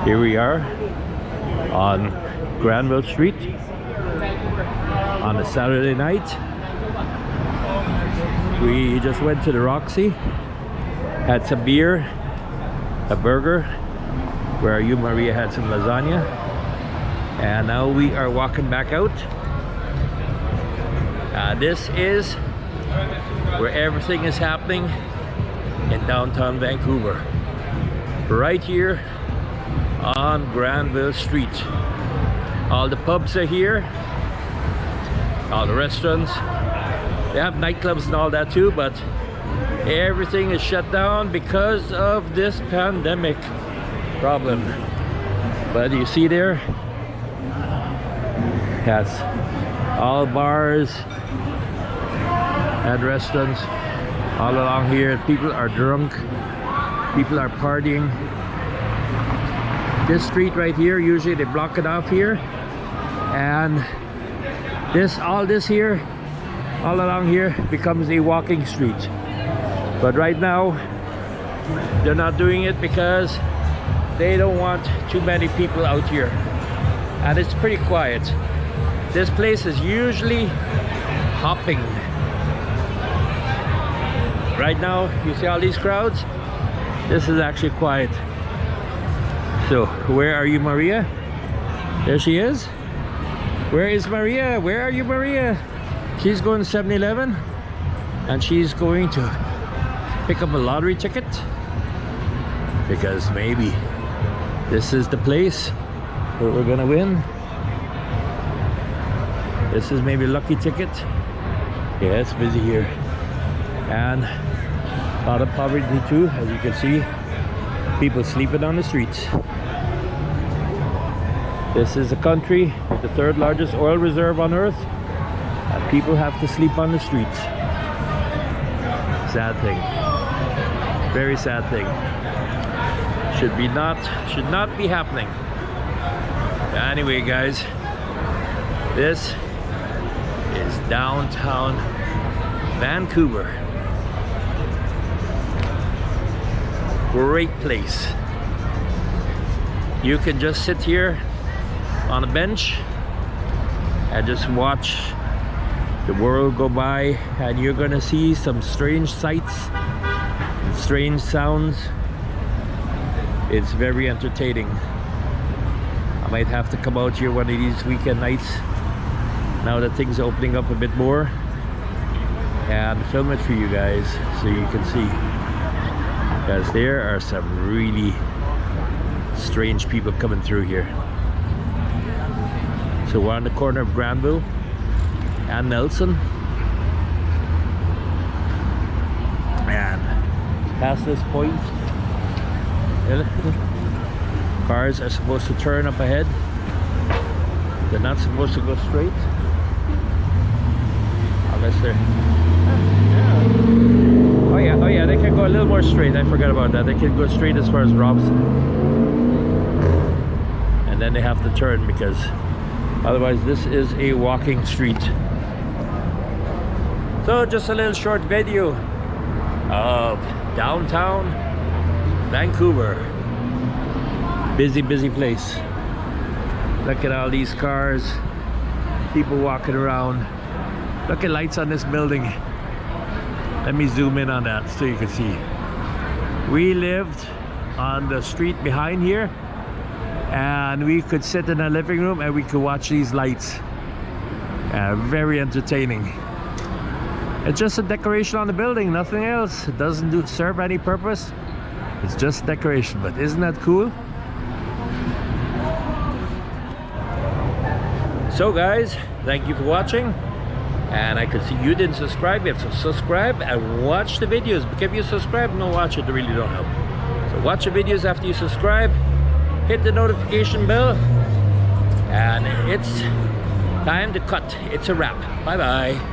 Here we are on Granville Street on a Saturday night. We just went to the Roxy, had some beer, a burger, where you, Maria, had some lasagna, and now we are walking back out. This is where everything is happening in downtown Vancouver, right here on Granville Street. All the pubs are here, all the restaurants. They have nightclubs and all that too, but everything is shut down because of this pandemic problem. But you see there, has all bars and restaurants all along here. People are drunk, people are partying. This street right here, usually they block it off here, and all this here, all along here, becomes a walking street. But right now they're not doing it because they don't want too many people out here, and it's pretty quiet. This place is usually hopping. Right now you see all these crowds. This is actually quiet. So where are you, Maria? There she is. Where is Maria? Where are you, Maria? She's going to 7-Eleven and she's going to pick up a lottery ticket, because maybe this is the place where we're gonna win. This is maybe a lucky ticket. Yeah, it's busy here, and a lot of poverty too, as you can see. People sleeping on the streets. This is a country with the 3rd largest oil reserve on earth, and people have to sleep on the streets. Sad thing. Very sad thing. Should not be happening. Anyway, guys, this is downtown Vancouver. Great place. You can just sit here on a bench and just watch the world go by, and you're gonna see some strange sights and strange sounds. It's very entertaining. I might have to come out here one of these weekend nights now that things are opening up a bit more, and film it for you guys so you can see, because there are some really strange people coming through here. So we're on the corner of Granville and Nelson, and past this point, cars are supposed to turn up ahead. They're not supposed to go straight unless they're oh yeah, they can go a little more straight. I forgot about that. They can go straight as far as Robson, and then they have to turn, because otherwise this is a walking street. So just a little short video of downtown Vancouver. Busy place. Look at all these cars, people walking around. Look at lights on this building. Let me zoom in on that so you can see. We lived on the street behind here, and we could sit in our living room and we could watch these lights. Very entertaining. It's just a decoration on the building, nothing else. It doesn't serve any purpose. It's just decoration, but isn't that cool? So guys, thank you for watching, and I could see you didn't subscribe. You have to subscribe and watch the videos, because if you subscribe and don't watch it, they really don't help. So watch the videos after you subscribe, hit the notification bell, and it's time to cut. It's a wrap. Bye bye.